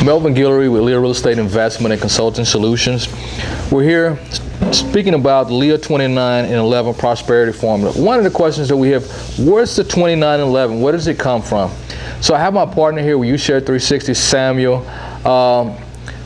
Melvin Guillory with Leah Real Estate Investment and Consulting Solutions. We're here speaking about the Leah 29 and 11 prosperity formula. One of the questions that we have, where's the 29 and 11? Where does it come from? So I have my partner here with You Share 360, Samuel.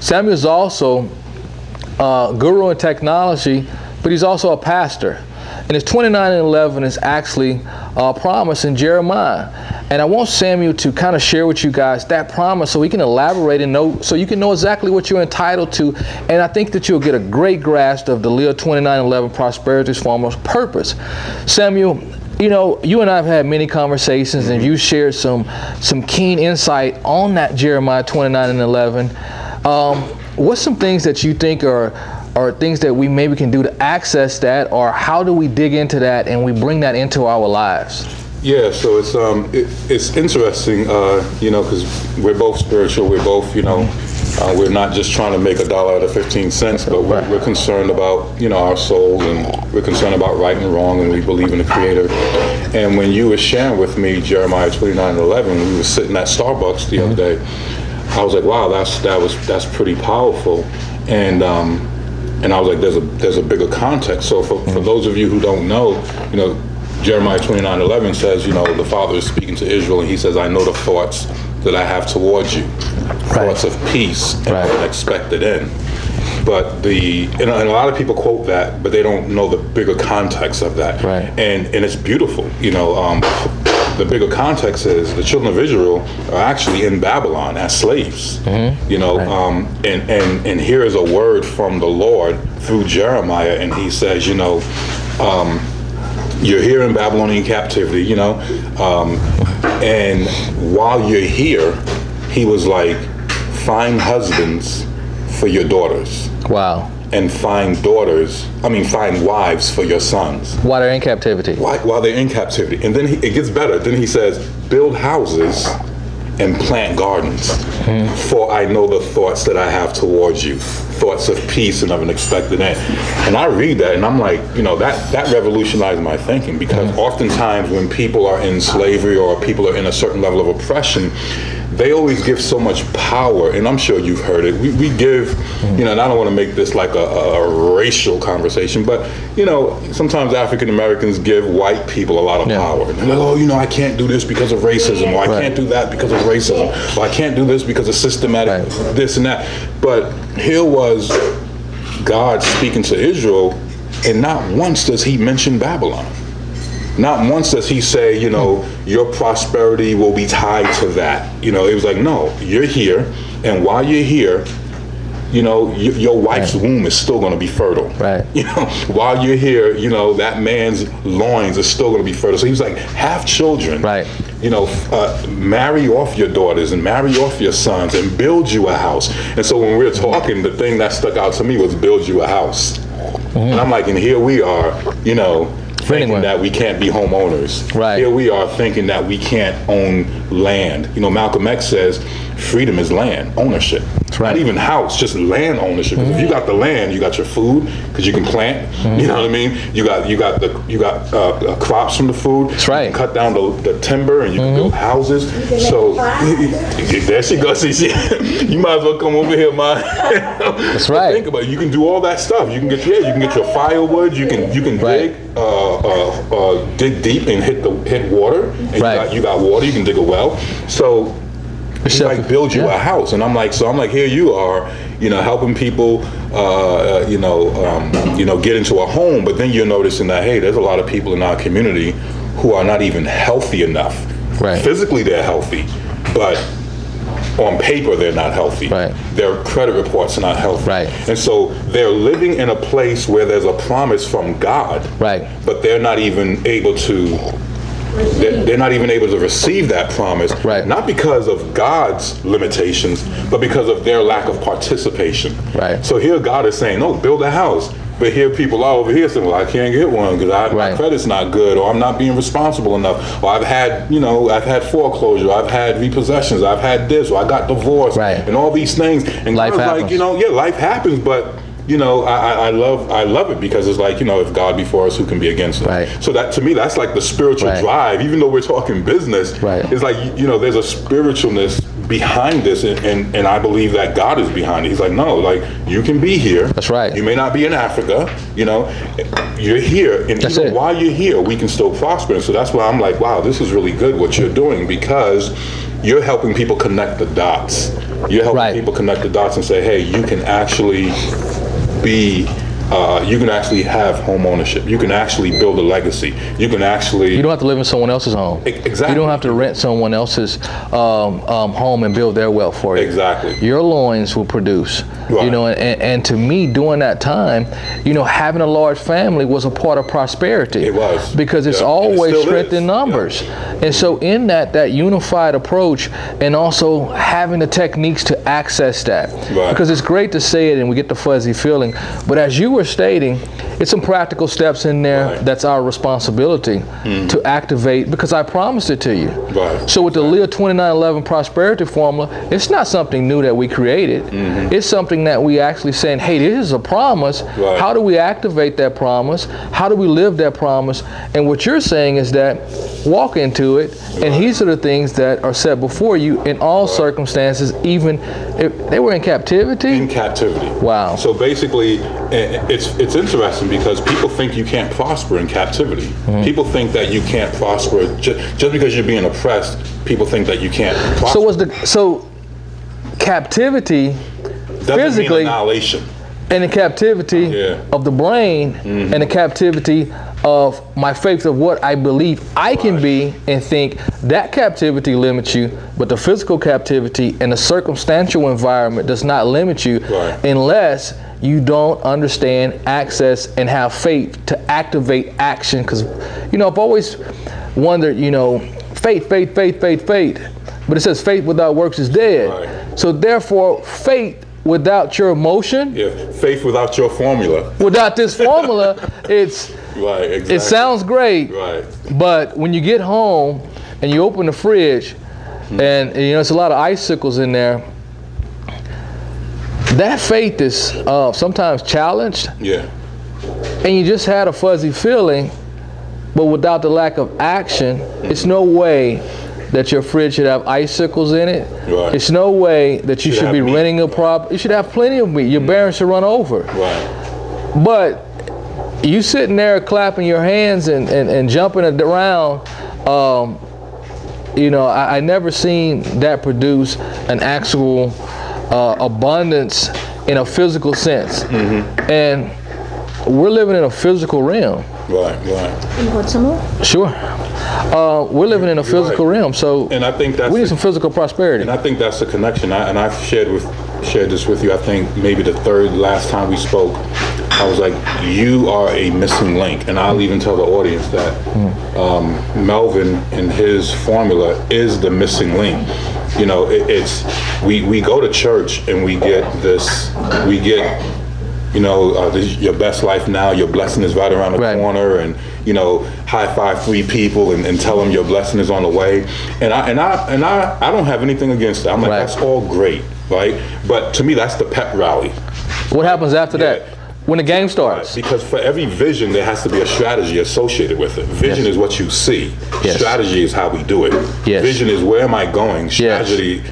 Samuel is also a guru in technology, but he's also a pastor. And his 29 and 11 is actually a promise in Jeremiah. And I want Samuel to kind of share with you guys that promise so we can elaborate and know, so you can know exactly what you're entitled to. And I think that you'll get a great grasp of the Leah 29 and 11 prosperity formula's purpose. Samuel, you know, you and I have had many conversations, and you shared some keen insight on that Jeremiah 29 and 11. What's some things that you think are things that we maybe can do to access that, or how do we dig into that and we bring that into our lives? Yeah, so it's interesting, you know, because we're both spiritual. We're both, you know, we're not just trying to make $1 out of 15 cents, but we're concerned about, you know, our souls, and we're concerned about right and wrong, and we believe in the Creator. And when you were sharing with me Jeremiah 29 and 11, we were sitting at Starbucks the other day. I was like, wow, that's pretty powerful, and I was like, there's a bigger context. So for those of you who don't know, you know, Jeremiah 29:11 says, you know, the Father is speaking to Israel, and he says, I know the thoughts that I have towards you, thoughts of peace and an expected end. But and a lot of people quote that, but they don't know the bigger context of that. And it's beautiful, you know. The bigger context is the children of Israel are actually in Babylon as slaves, you know, and here is a word from the Lord through Jeremiah, and he says, you know, you're here in Babylonian captivity, you know, and while you're here, he was like, find husbands for your daughters. Wow. And find wives for your sons. While they're in captivity. While they're in captivity. And then it gets better. Then he says, build houses and plant gardens. For I know the thoughts that I have towards you, thoughts of peace and of an expected end. And I read that and I'm like, you know, that revolutionized my thinking, because oftentimes when people are in slavery or people are in a certain level of oppression, they always give so much power, and I'm sure you've heard it. We give, you know, and I don't want to make this like a racial conversation, but, you know, sometimes African Americans give white people a lot of power. And they're like, oh, you know, I can't do this because of racism, or I can't do that because of racism, or I can't do this because of systematic this and that. But here was God speaking to Israel, and not once does he mention Babylon. Not once does he say, you know, your prosperity will be tied to that. You know, it was like, no, you're here, and while you're here, you know, your wife's womb is still going to be fertile. You know, while you're here, you know, that man's loins are still going to be fertile. So he was like, have children. You know, marry off your daughters and marry off your sons and build you a house. And so when we were talking, the thing that stuck out to me was build you a house. And I'm like, and here we are, you know, thinking that we can't be homeowners. Here we are thinking that we can't own land. You know, Malcolm X says freedom is land ownership. Not even house, just land ownership. If you got the land, you got your food because you can plant. You know what I mean? You got crops from the food. You can cut down the timber and you can build houses. So there she goes. You might as well come over here, man. That's right. Think about it. You can do all that stuff. You can get your firewood. You can dig deep and hit water. And you got water. You can dig a well. So it's like build you a house, and I'm like, here you are, you know, helping people, you know, get into a home. But then you're noticing that, hey, there's a lot of people in our community who are not even healthy enough. Physically, they're healthy, but on paper, they're not healthy. Their credit reports are not healthy. And so they're living in a place where there's a promise from God, but they're not even able to. They're not even able to receive that promise, not because of God's limitations, but because of their lack of participation. So here God is saying, no, build a house. But here people are over here saying, well, I can't get one because my credit's not good, or I'm not being responsible enough, or I've had foreclosure, I've had repossessions, I've had this, or I got divorced, and all these things. And life happens. Like, you know, life happens, but you know, I love it because it's like, you know, if God be for us, who can be against us? So that, to me, that's like the spiritual drive. Even though we're talking business, it's like, you know, there's a spiritualness behind this, and I believe that God is behind it. He's like, no, like, you can be here. That's right. You may not be in Africa, you know, you're here, and That's even it. while you're here, we can still prosper. And so that's why I'm like, wow, this is really good what you're doing, because you're helping people connect the dots. You're helping Right. people connect the dots and say, hey, you can actually be, you can actually have home ownership. You can actually build a legacy. You can actually. You don't have to live in someone else's home. Exactly. You don't have to rent someone else's home and build their wealth for you. Exactly. Your loins will produce. Right. You know, and to me, during that time, you know, having a large family was a part of prosperity. It was. Because it's Yeah. And it always still strength is. in numbers. Yeah. And so in that unified approach, and also having the techniques to access that. Right. Because it's great to say it and we get the fuzzy feeling, but as you were stating, it's some practical steps in there. Right. That's our responsibility to activate, because I promised it to you. Right. So with the Leah 2911 prosperity formula, it's not something new that we created. It's something that we actually saying, hey, this is a promise. Right. How do we activate that promise? How do we live that promise? And what you're saying is that walk into it, and these are the things that are set before you in all circumstances, even if they were in captivity. In captivity. Wow. So basically, it's interesting because people think you can't prosper in captivity. People think that you can't prosper just because you're being oppressed. People think that you can't prosper. So captivity Doesn't physically mean annihilation. and the captivity Yeah. of the brain and the captivity of my faith of what I believe I can be and think, that captivity limits you, but the physical captivity and the circumstantial environment does not limit you unless you don't understand, access, and have faith to activate action. Because, you know, I've always wondered, you know, faith, but it says faith without works is dead. Right. So therefore, faith without your emotion, Yeah, faith without your formula. without this formula, it's Right, exactly. it sounds great, Right. but when you get home and you open the fridge, and you know it's a lot of icicles in there, that faith is sometimes challenged, Yeah. and you just had a fuzzy feeling, but without the lack of action, it's no way that your fridge should have icicles in it. Right. It's no way that you Should should be have meat. renting a prop. You should have plenty of meat. Your barren should run over. Right. But you sitting there clapping your hands and jumping around, you know, I never seen that produce an actual abundance in a physical sense. And we're living in a physical realm. Right. You want some more? Sure. We're living in a physical realm, so And I think that's we need some physical prosperity. And I think that's the connection. I've shared this with you. I think maybe the third last time we spoke, I was like, you are a missing link. And I'll even tell the audience that Melvin and his formula is the missing link. You know, we go to church and we get, you know, your best life now, your blessing is right around the corner, and, you know, high five 3 people and tell them your blessing is on the way. And I don't have anything against that. I'm like, that's all great, right? But to me, that's the pep rally. What happens after that? When the game starts? Because for every vision, there has to be a strategy associated with it. Vision is what you see. Strategy is how we do it. Vision is where am I going? Strategy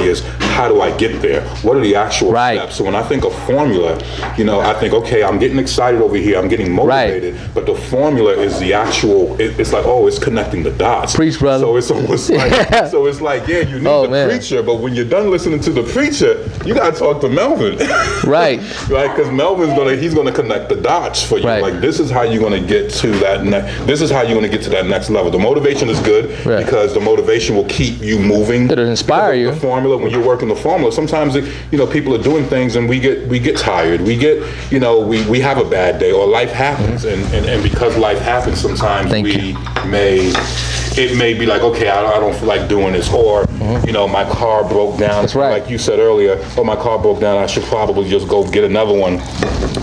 is how do I get there? What are the actual steps? So when I think of formula, you know, I think, okay, I'm getting excited over here. I'm getting motivated. But the formula is the actual, it's like, oh, it's connecting the dots. Preach, brother. So it's almost like, yeah, you need the preacher, but when you're done listening to the preacher, you got to talk to Melvin. Right. Right, because Melvin's he's gonna connect the dots for you. Like, this is how you're gonna get to that this is how you're gonna get to that next level. The motivation is good because the motivation will keep you moving. It'll inspire you. The formula, when you're working the formula, sometimes you know, people are doing things and we get tired. We get, you know, we have a bad day or life happens, and because life happens, sometimes it may be like, okay, I don't feel like doing this, or you know, my car broke down. That's right. Like you said earlier, oh, my car broke down, I should probably just go get another one,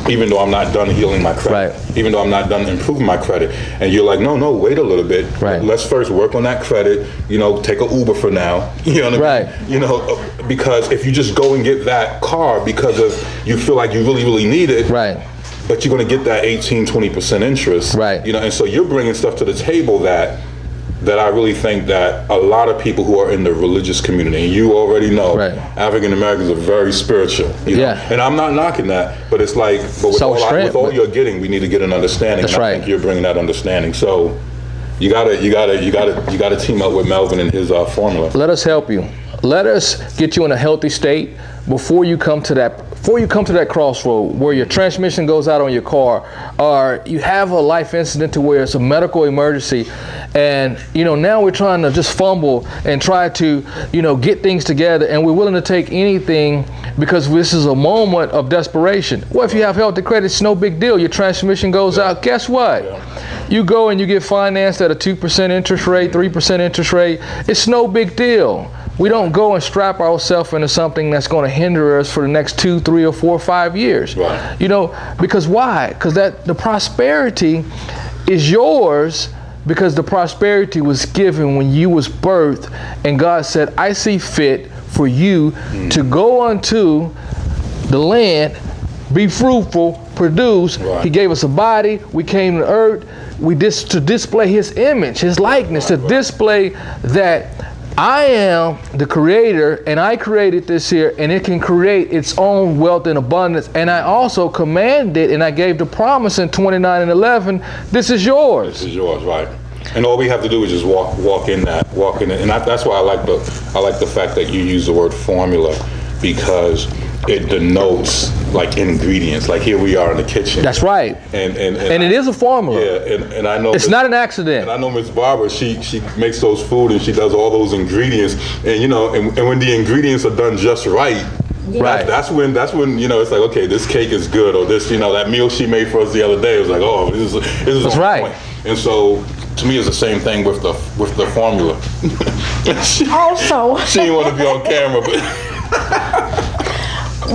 even though I'm not done healing my credit, even though I'm not done improving my credit. And you're like, no, wait a little bit. Let's first work on that credit, you know, take an Uber for now, you know what I mean? You know, because if you just go and get that car because of, you feel like you really, really need it, but you're going to get that 18-20% interest, you know, and so you're bringing stuff to the table that that I really think that a lot of people who are in the religious community, and you already know, Right. African Americans are very spiritual. You know? Yeah. And I'm not knocking that, but it's like, but with all you're getting, we need to get an understanding. That's and I right. think you're bringing that understanding. So you gotta team up with Melvin and his formula. Let us help you. Let us get you in a healthy state before you come to that crossroad where your transmission goes out on your car, or you have a life incident to where it's a medical emergency, and now we're trying to just fumble and try to get things together, and we're willing to take anything because this is a moment of desperation. Well, if you have healthy credit, it's no big deal. Your transmission goes out. Guess what? You go and you get financed at a 2% interest rate, 3% interest rate. It's no big deal. We don't go and strap ourselves into something that's going to hinder us for the next 2, 3, or 4, or 5 years. Right. Because why? Because the prosperity is yours, because the prosperity was given when you was birthed, and God said, I see fit for you to go unto the land, be fruitful, produce. Right. He gave us a body. We came to earth. To display His image, His likeness, to display that I am the creator, and I created this here, and it can create its own wealth and abundance. And I also commanded, and I gave the promise in 29:11, this is yours. This is yours, right? And all we have to do is just walk in it. And that's why I like the fact that you use the word formula, because it denotes like ingredients. Like here we are in the kitchen. That's right. And it is a formula. Yeah, and I know it's not an accident. And I know Miss Barbara, she makes those food and she does all those ingredients, and and when the ingredients are done just right. Right. That's when it's like, okay, this cake is good, or this that meal she made for us the other day was like, oh, this is That's on right. point. And so to me, it's the same thing with the formula. Also, she didn't want to be on camera, but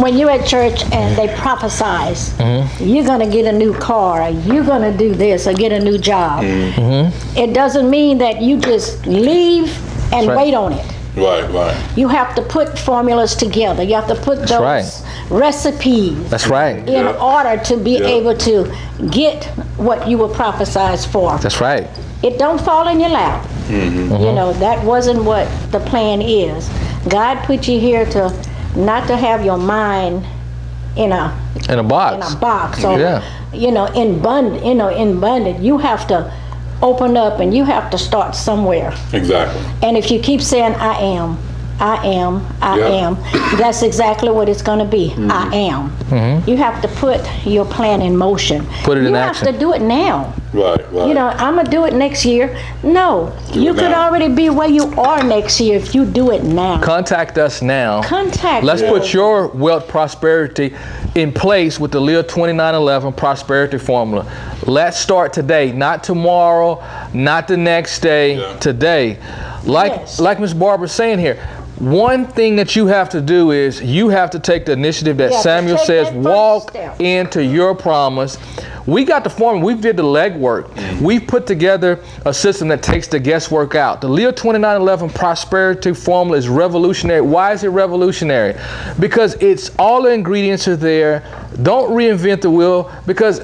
when you're at church and they prophesize, you're going to get a new car, or you're going to do this, or get a new job. It doesn't mean that you just leave and right. wait on it. Right. You have to put formulas together. You have to put those right. recipes That's right. in order to be Yeah. able to get what you were prophesied for. That's right. It don't fall in your lap. That wasn't what the plan is. God put you here not to have your mind in a box. Or, Yeah. in bondage. You have to open up, and you have to start somewhere. exactly. And if you keep saying, I am, that's exactly what it's going to be. I am. You have to put your plan in motion. Put it in action. You have to do it now. Right. I'm going to do it next year. No, you it could now. already be where you are next year if you do it now. Contact us now. Let's us. put your wealth prosperity in place with the Leah 2911 prosperity formula. Let's start today, not tomorrow, not the next day, today. Like Ms. Barbara's saying here, one thing that you have to do is you have to take the initiative that Samuel says, walk into your promise. We got the formula. We did the legwork. We've put together a system that takes the guesswork out. The Leah 2911 prosperity formula is revolutionary. Why is it revolutionary? Because it's all the ingredients are there. Don't reinvent the wheel, because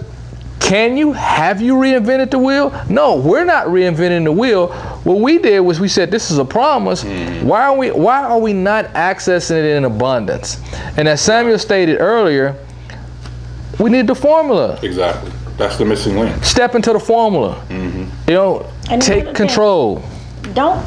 have you reinvented the wheel? No, we're not reinventing the wheel. What we did was we said, this is a promise. Why are we not accessing it in abundance? And as Samuel stated earlier, we need the formula. Exactly. That's the missing link. Step into the formula. And Take control. Don't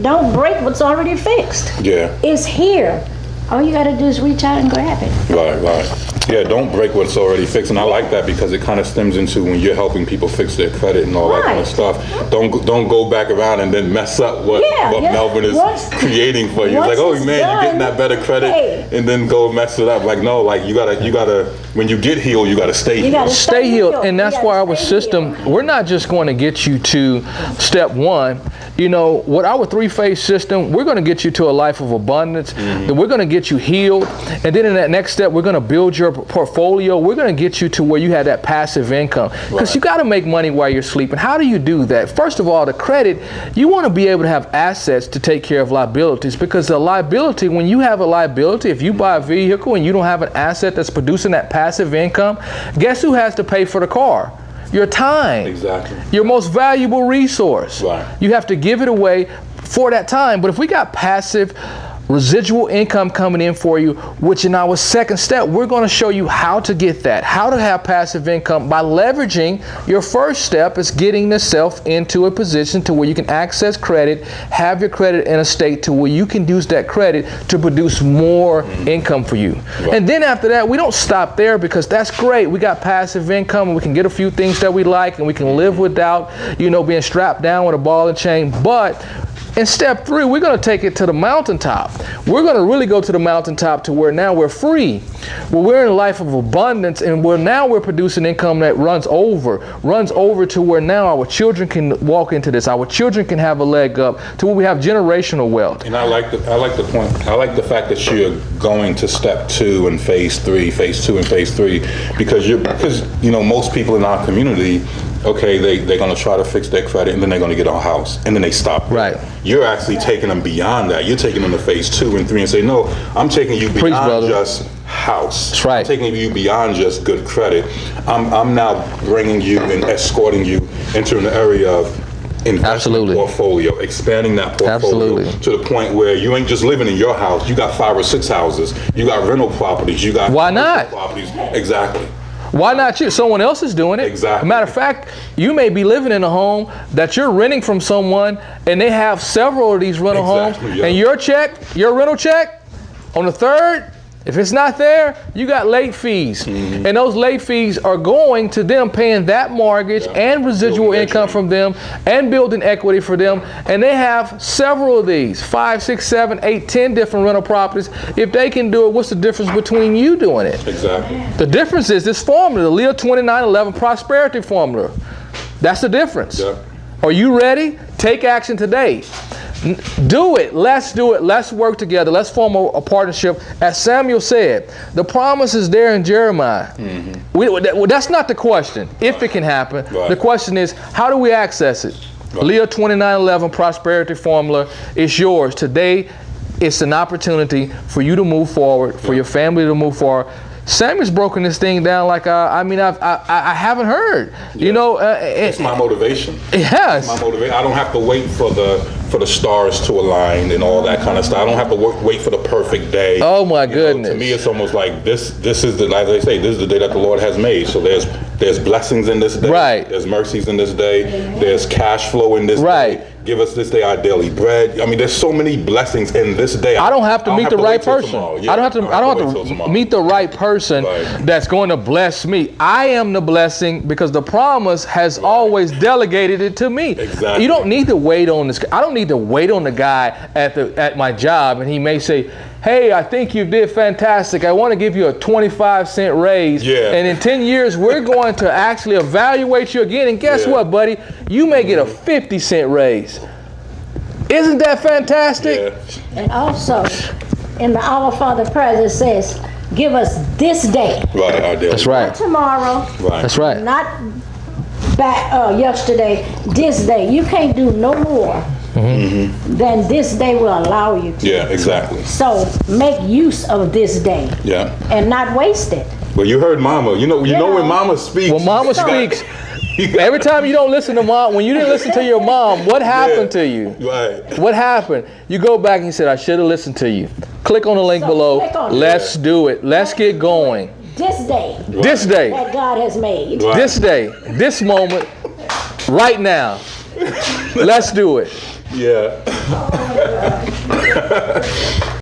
don't break what's already fixed. Yeah. It's here. All you got to do is reach out and grab it. Right. Yeah, don't break what's already fixed. And I like that, because it kind of stems into when you're helping people fix their credit and all that kind of stuff. Don't go back around and then mess up what Melvin is creating for you. It's like, oh man, you're getting that better credit, and then go mess it up. Like, no, like you gotta when you get healed, you gotta stay healed. Stay healed. And that's why our system, we're not just going to get you to step one. With our three-phase system, we're going to get you to a life of abundance. Then we're going to get you healed. And then in that next step, we're going to build your portfolio. We're going to get you to where you have that passive income. Because you got to make money while you're sleeping. How do you do that? First of all, the credit, you want to be able to have assets to take care of liabilities. Because the liability, when you have a liability, if you buy a vehicle and you don't have an asset that's producing that passive income, guess who has to pay for the car? your time. Exactly. Your most valuable resource. Right. You have to give it away for that time. But if we got passive residual income coming in for you, which in our second step, we're going to show you how to get that, how to have passive income by leveraging your first step is getting yourself into a position to where you can access credit, have your credit in a state to where you can use that credit to produce more income for you. Right. And then after that, we don't stop there because that's great. We got passive income and we can get a few things that we like and we can live without, being strapped down with a ball and chain. But in step 3, we're going to take it to the mountaintop. We're going to really go to the mountaintop to where now we're free, where we're in a life of abundance, and where now we're producing income that runs over to where now our children can walk into this. Our children can have a leg up to where we have generational wealth. And I like the point. I like the fact that you're going to step 2 and phase 2 and phase 3, because most people in our community, okay, they're going to try to fix their credit and then they're going to get a house and then they stop. Right. You're actually taking them beyond that. You're taking them to phase 2 and 3 and say, no, I'm taking you beyond just house. That's right. I'm taking you beyond just good credit. I'm now bringing you and escorting you into an area of investment Absolutely. portfolio, expanding that portfolio Absolutely. to the point where you ain't just living in your house. You got 5 or 6 houses. You got rental properties. You got Why not? properties. Exactly. Why not you? Someone else is doing it. Exactly. Matter of fact, you may be living in a home that you're renting from someone and they have several of these rental Exactly, homes, yeah. and your rental check, on the 3rd, if it's not there, you got late fees. Mm-hmm. And those late fees are going to them paying that mortgage and residual Building income equity. from them and building equity for them. And they have several of these, 5, 6, 7, 8, 10 different rental properties. If they can do it, what's the difference between you doing it? Exactly. The difference is this formula, the Leah 2911 prosperity formula. That's the difference. Yeah. Are you ready? Take action today. Do it. Let's do it. Let's work together. Let's form a partnership. As Samuel said, the promise is there in Jeremiah. That's not the question, if it can happen. Right. The question is, how do we access it? Right. Leah 2911 prosperity formula is yours. Today, it's an opportunity for you to move forward, for your family to move forward. Samuel's broken this thing down like I haven't heard. It's my motivation. Yes. My motivation. I don't have to wait for the stars to align and all that kind of stuff. I don't have to wait for the perfect day. Oh my goodness. To me, it's almost like this is the, like they say, this is the day that the Lord has made. So there's blessings in this day. Right. There's mercies in this day. There's cash flow in this Right. day. Give us this day our daily bread. I mean, there's so many blessings in this day. I don't have to meet the right person. Yeah, I don't have to meet the right person Right. that's going to bless me. I am the blessing because the promise has always delegated it to me. Exactly. You don't need to wait on this. I don't need to wait on the guy at my job, and he may say, "Hey, I think you did fantastic. I want to give you a 25-cent raise. Yeah. And in 10 years, we're going to actually evaluate you again. And guess Yeah. what, buddy? You may get a 50-cent raise." Isn't that fantastic? Yeah. And also, in the Our Father prayer, it says, give us this day, Right. Our daily. That's right. tomorrow, Right. That's right. not back yesterday, this day. You can't do no more than this day will allow you to. Yeah. Exactly. So make use of this day Yeah. and not waste it. Well, you heard Mama. You know when Mama speaks. When Mama speaks, every time you don't listen to Mom, when you didn't listen to your mom, what happened to you? Right. What happened? You go back and you said, I should have listened to you. Click on the link So below. click on it. Let's do it. Let's get going. This day This day, that God has made. Right. this day, this moment, right now. Let's do it. Yeah.